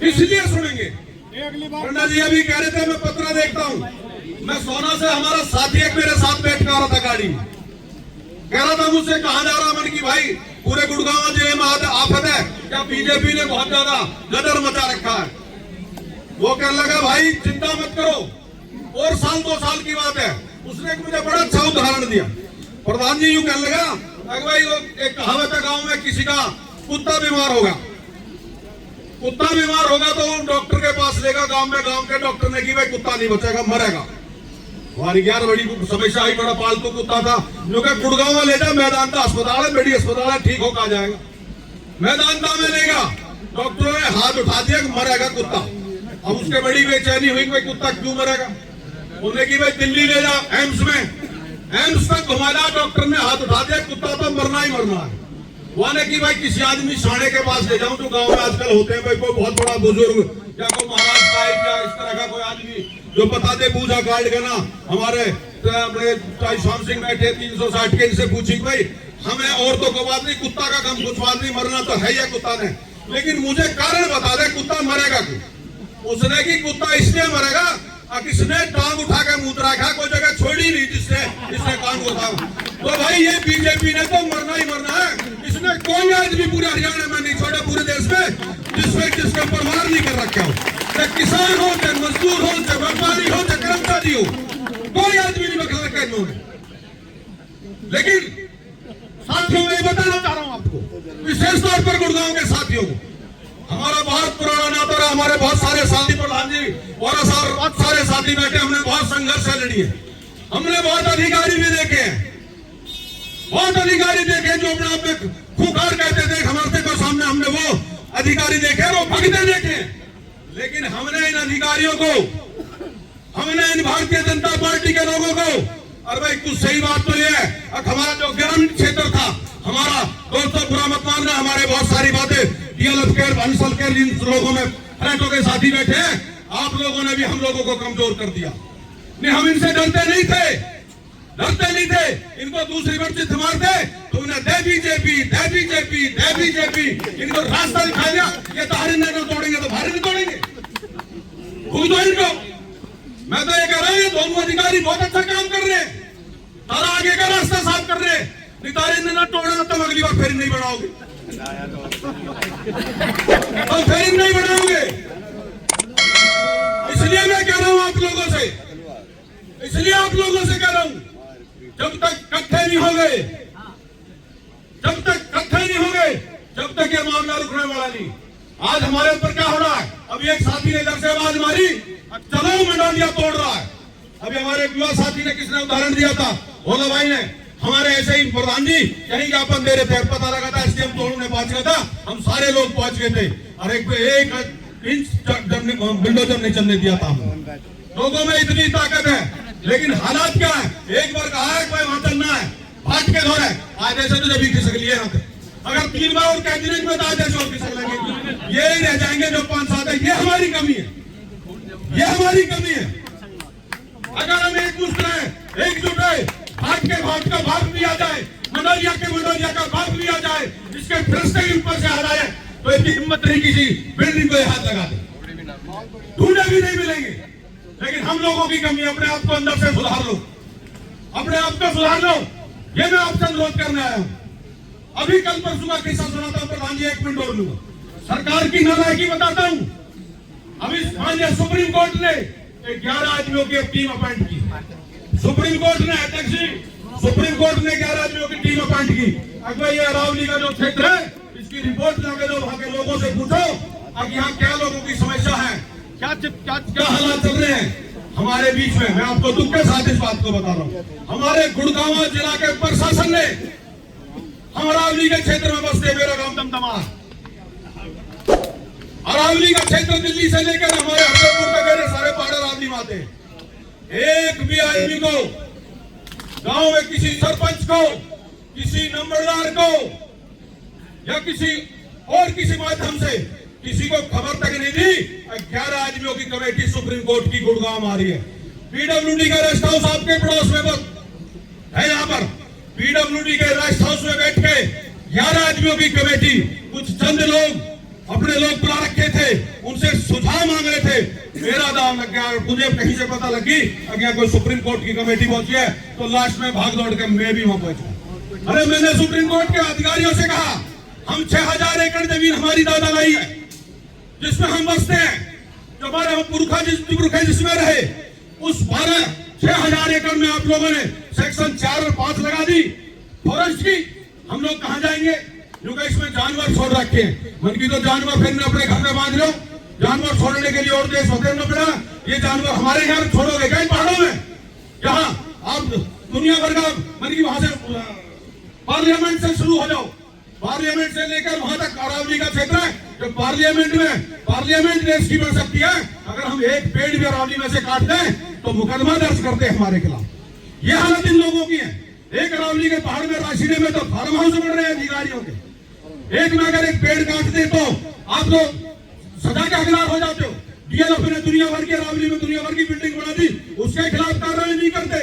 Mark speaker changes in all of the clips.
Speaker 1: इसलिए सुनेंगे। पंडा जी अभी कह रहे थे मैं पत्र देखता हूँ। मैं सोना से हमारा साथी एक मेरे साथ बैठ कर आ रहा था गाड़ी में, कह रहा था मुझसे कहा जा रहा मन की भाई पूरे गुड़गांव जिले में आफत है क्या, बीजेपी ने बहुत ज्यादा गदर मचा रखा है। वो कहने लगा भाई चिंता मत करो और साल 2 साल की बात है। उसने मुझे बड़ा अच्छा उदाहरण दिया। प्रधान जी यूं कहने लगा अगर भाई एक कहावत है गाँव में, किसी का कुत्ता बीमार होगा, कुत्ता बीमार होगा तो डॉक्टर के पास लेगा गांव में, गांव के डॉक्टर ने की भाई कुत्ता नहीं बचेगा मरेगा। हमारी यार बड़ी समस्या आई, बड़ा पालतू कुत्ता था जो कि गुड़गांव में ले जा, मैदान का अस्पताल है, बड़ी अस्पताल है, ठीक होकर आ जाएगा। मैदान में लेगा, डॉक्टरों ने हाथ उठा दिया कि मरेगा कुत्ता। अब उसके बड़ी बेचैनी हुई भाई कुत्ता क्यों मरेगा। बोलने की भाई दिल्ली ले जा एम्स में, एम्स तक घुमाया, डॉक्टर ने हाथ उठा दिया कुत्ता तो मरना ही मरना है। वाने की भाई किसी आदमी साढ़े के पास ले जाऊं जो गांव में आजकल होते हैं, भाई कोई बहुत बड़ा बुजुर्ग या कोई महाराज साहिब या इस तरह का कोई आदमी जो बता दे पूजा कार्ड का ना, हमारे शाम सिंह बैठे 360 के, इनसे पूछी भाई हमें औरतों को बात नहीं, कुत्ता का कम कुछ बात नहीं, मरना तो है या कुत्ता ने, लेकिन मुझे कारण बता दे कुत्ता मरेगा क्यों। उसने की कुत्ता इसलिए मरेगा किसने टांग उठा के मुद्रा रखा, कोई जगह छोड़ी नहीं जिसने टांग उठा। तो भाई ये बीजेपी ने तो मरना ही मरना है। इसने कोई आदमी पूरे हरियाणा में नहीं छोड़ा, पूरे देश में जिसका परवार नहीं कर रखा हो, चाहे किसान हो, चाहे मजदूर हो, चाहे व्यापारी हो, चाहे कर्मचारी हो, कोई आदमी नहीं बखला रखा इन्होंने। लेकिन साथियों में बताना चाह रहा हूं आपको, विशेष तौर पर गुड़गांव के साथियों को, हमारा बहुत पुराना नाता रहा, हमारे बहुत सारे साथी प्रधान जी और बहुत सारे साथी बैठे, हमने बहुत संघर्ष लड़ी है, हमने बहुत अधिकारी भी देखे हैं, बहुत अधिकारी देखे जो अपने आप में खूंखार कहते थे हमारे को सामने, हमने वो अधिकारी देखे वो भगते देखे। लेकिन हमने इन अधिकारियों को, हमने इन भारतीय जनता पार्टी के लोगों को, और भाई कुछ सही बात तो ये है हमारा जो ग्रामीण क्षेत्र था हमारा, दोस्तों बुरा मत मानना, हमारे बहुत सारी बातें डीएलएफ के अंसल के जिन लोगों में फ्लैटों के साथी बैठे हैं, आप लोगों ने भी हम लोगों को कमजोर कर दिया। नहीं हम इनसे डरते नहीं थे, इनको दूसरी वर्षित मारते तो उन्हें दे बीजेपी, इनको रास्ता दिखा दिया, ये तारे नहीं तोड़ेंगे तो भारी नहीं तोड़ेंगे, खुद दो इनको। मैं तो ये कह रहा हूं ये दोनों अधिकारी बहुत अच्छा काम कर रहे हैं, तारा आगे का रास्ता साफ कर रहे हैं, नहीं तारे ने ना तोड़ना तो अगली बार फिर नहीं बढ़ाओगे, तो फिर नहीं बढ़ाओगे। इसलिए मैं कह रहा हूं आप लोगों से, कह रहा हूं जब तक इकट्ठे नहीं हो गए, जब तक ये मामला रुकने वाला नहीं। आज हमारे ऊपर क्या हो रहा है, अभी एक साथी ने इधर से आवाज मारी, चलो मंडोलिया तोड़ रहा है। अभी हमारे युवा साथी ने किसने उदाहरण दिया था, भोला भाई ने, हमारे ऐसे ही प्रधान जी कहीं ज्ञापन दे रहे थे, पता लगा था एसडीएम तोड़ने पहुंच गया था, हम सारे लोग पहुंच गए थे और एक इंच बिल्डोजर नहीं चलने दिया था। लोगों में इतनी ताकत है, लेकिन हालात क्या है, एक बार कहा है कोई वहां चलना है, भाट के दौर है, आज ऐसे तो जब खिसक लिए यहाँ पे, अगर 3 बार और कैबिनेट में आज ऐसे और खिसक लेंगे, ये रह जाएंगे जो 5 साल है। ये हमारी कमी है, अगर हम एकजुट रहे, एकजुट है, भाट का भाग लिया जाए, मंडोलिया का भाग लिया जाए, इसके भ्रष्ट ऊपर से हटाए, तो इतनी हिम्मत नहीं किसी बिल्डिंग को हाथ लगा दे, ढूंढे भी नहीं मिलेंगे। लेकिन हम लोगों की कमी, अपने आप को अंदर से सुधार लो, ये मैं आपसे अनुरोध करने आया हूं। अभी कल परसों का किस्सा सुनाता हूं प्रधान जी, 1 मिनट और लूंगा, सरकार की नालायकी बताता हूं। अभी माननीय सुप्रीम कोर्ट ने 11 आदमियों की टीम अपॉइंट की, सुप्रीम कोर्ट ने 11 आदमियों की टीम अपॉइंट की। अगर ये अरावली का जो क्षेत्र है इसकी रिपोर्ट लाके दो, वहां के लोगों से पूछो अब यहाँ क्या लोगों की समस्या है, क्या हालात चल रहे हैं हमारे बीच में। मैं आपको दुख के साथ इस बात को बता रहा हूँ, हमारे गुड़गांव जिला के प्रशासन ने अरावली के क्षेत्र में बसते, मेरा गांव दमदमा, अरावली का क्षेत्र दिल्ली से लेकर हमारे हरदोपुर तक मेरे सारे पहाड़ अरावली में आते, एक भी आदमी को, गांव में किसी सरपंच को, किसी नंबरदार को या किसी माध्यम से किसी को खबर तक नहीं दी। 11 आदमियों की कमेटी सुप्रीम कोर्ट की गुड़गांव आ रही है। पीडब्ल्यूडी का रेस्ट हाउस आपके पड़ोस में है, यहाँ पर पीडब्ल्यूडी के रेस्ट हाउस में बैठ के 11 आदमियों की कमेटी, कुछ चंद लोग अपने लोग बुला रखे थे, उनसे सुझाव मांग रहे थे। मेरा दाम लग गया, मुझे कहीं से पता लगी अगर कोई सुप्रीम कोर्ट की कमेटी पहुंची है, तो लास्ट में भाग दौड़ के मैं भी वहां पहुंचा। अरे मैंने सुप्रीम कोर्ट के अधिकारियों से कहा, हम 6000 एकड़ जमीन हमारी दादा लाई है, जिसमें हम बसते हैं, जो हमारे हम पुरखा जिसमें रहे, उस 6000 एकड़ में आप लोगों ने सेक्शन 4 और 5 लगा दी फॉरेस्ट की। हम लोग कहां जाएंगे? क्योंकि इसमें जानवर छोड़ रखे हैं, मन की तो जानवर फिर अपने घर में बांध लो, जानवर छोड़ने के लिए और देश होते न पड़ा। ये जानवर हमारे यहाँ छोड़ोगे क्या पहाड़ों में? जहाँ आप दुनिया भर का मन की वहां से पार्लियामेंट से शुरू हो जाओ, पार्लियामेंट से लेकर वहां तक अरावली का क्षेत्र है, जो पार्लियामेंट देश की बन सकती है। अगर हम एक पेड़ भी अरावली में से काट दें तो मुकदमा दर्ज करते हैं हमारे खिलाफ। ये हालत इन लोगों की है। एक अरावली के पहाड़ में राशिने में तो फार्म हाउस बन रहे हैं अधिकारियों के। एक में अगर एक पेड़ काट दे तो आप लोग सजा के हकदार हो जाते हो। डीएलएफ ने दुनिया भर की अरावली में दुनिया भर की बिल्डिंग बना दी, उसके खिलाफ कार्रवाई नहीं करते।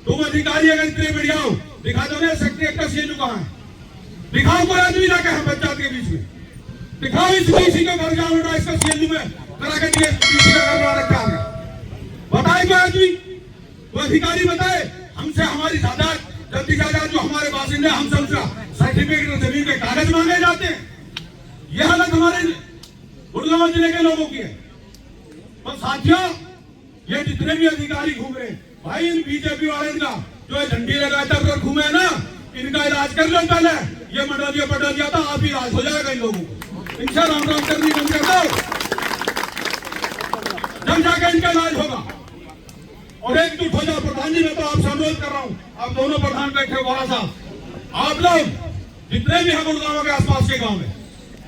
Speaker 1: तुम अधिकारी अगर इतने बढ़िया हो, दिखा दो ना सेक्रेटरी का सीएलयू कहां है, दिखाओ कोई आदमी जाके हम पंचायत के बीच में दिखाओ, इस डीसी का घर जाओ बेटा, इसका सीएलयू में करा के डीसी का घर बना रखा है, बताए कोई आदमी, कोई अधिकारी बताए। हमसे हमारी जायदाद जल्दी जायदाद जो हमारे बासिंदे, हमसे उसका सर्टिफिकेट जमीन के कागज मांगे जाते हैं। यह हालत हमारे गुड़गांव जिले के लोगों की है। और साथियों, ये जितने भी अधिकारी घूम रहे हैं भाई, इन बीजेपी वाले का जो झंडी लगाकर कर घूमे ना, इनका इलाज कर लो पहले। ये मडोलिया था, आप इलाज हो जाएगा इन लोगों को। इनसे राम राम करनी बंद कर दो, जब जाकर इनका इलाज होगा। और एकजुट हो जाओ। प्रधान जी, मैं तो आपसे अनुरोध कर रहा हूं, आप दोनों प्रधान बैठे बोरा साहब, आप लोग जितने भी हैं गुड़गांव के आसपास के गांव में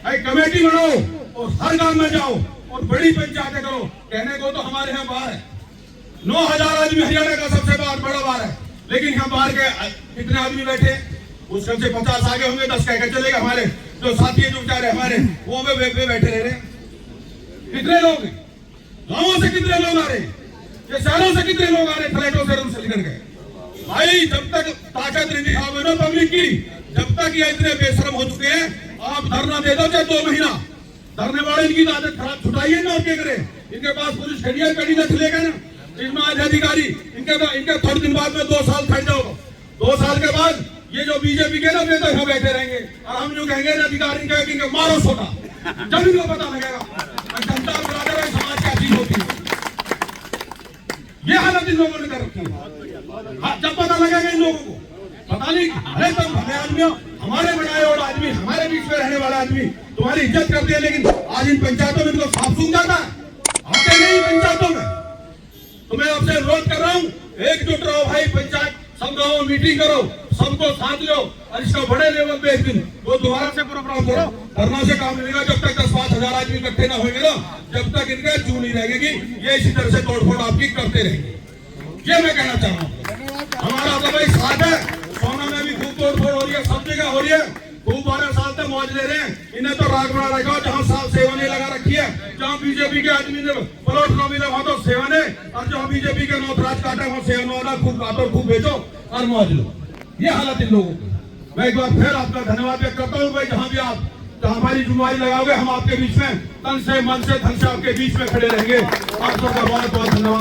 Speaker 1: एक कमेटी बनाओ और हर गांव में जाओ और बड़ी पंचायतें करो। कहने को तो हमारे यहाँ बाहर है 9000 आदमी, हरियाणा का सबसे बड़ा बार है, लेकिन यहाँ बाहर के कितने आदमी बैठे? उस से 50 आगे होंगे, 10 कहकर चलेगा। हमारे जो साथी जो बेचारे हमारे वो में बैठे रह रहे। कितने लोग गांवों से कितने लोग आ रहे, ये शहरों से कितने लोग आ रहे, फ्लैटों से रूम से निकल गए। भाई जब तक ताकत नहीं दिखाओगे ना पब्लिक की, जब तक ये इतने बेशरम हो चुके हैं, आप धरना दे दो चाहे 2 महीना, धरने वाले इनकी आदत खराब छुटाइए ना। और क्या करें? इनके पास पुलिस खड़ी कड़ी न चलेगा ना, इसमें आज अधिकारी इनके थोड़े दिन बाद में 2 साल खड़ जाओ, 2 साल के बाद ये जो बीजेपी के ना वे तो यहाँ बैठे रहेंगे और हम जो कहेंगे ना अधिकारी कहेंगे मारो छोटा, जब इनको पता लगेगा जनता समाज क्या चीज होती है। ये हालत इन लोगों ने कर रखी है। जब पता लगेगा इन लोगों को, पता नहीं अरे तुम भले आदमी हो, हमारे बनाए और आदमी, हमारे बीच में रहने वाला आदमी तुम्हारी इज्जत करते हैं, लेकिन आज इन पंचायतों में इनको साफ सुन जाता है, आते नहीं पंचायतों में। तो मैं आपसे अनुरोध कर रहा हूँ, एकजुट रहो भाई, पंचायत सब गाँव मीटिंग करो, सबको साथ लो और इसका बड़े लेवल पे एक दिन वो दोबारा से प्रोग्राम करो। धरना से काम मिलेगा जब तक 10-5 हजार आदमी इकट्ठे ना होंगे ना, जब तक इनका चू नहीं रहेगी। ये इसी तरह से तोड़फोड़ आपकी करते रहेंगे। ये मैं कहना चाह रहा हूँ। हमारा तो भाई साथ है, सोना में भी खूब तोड़फोड़ हो रही है, सब जगह हो रही है, खूब 12 साल तक मौज ले रहे हैं। इन्हें तो राग बना रखा, जहाँ साफ सेवने लगा रखी है, जहाँ बीजेपी के आदमी ने प्लॉट न मिले वहां तो सेवने, और जहाँ बीजेपी के नौतराज काटे वहां सेवन वाला, खूब काटो खूब बेचो और मौज लो। ये हालत इन लोगों की। मैं एक बार फिर आपका धन्यवाद व्यक्त करता हूँ भाई, जहाँ भी आप हमारी जुम्मेवारी लगाओगे, हम आपके बीच में तन से मन से धन से आपके बीच में खड़े रहेंगे। आप सबका बहुत बहुत धन्यवाद।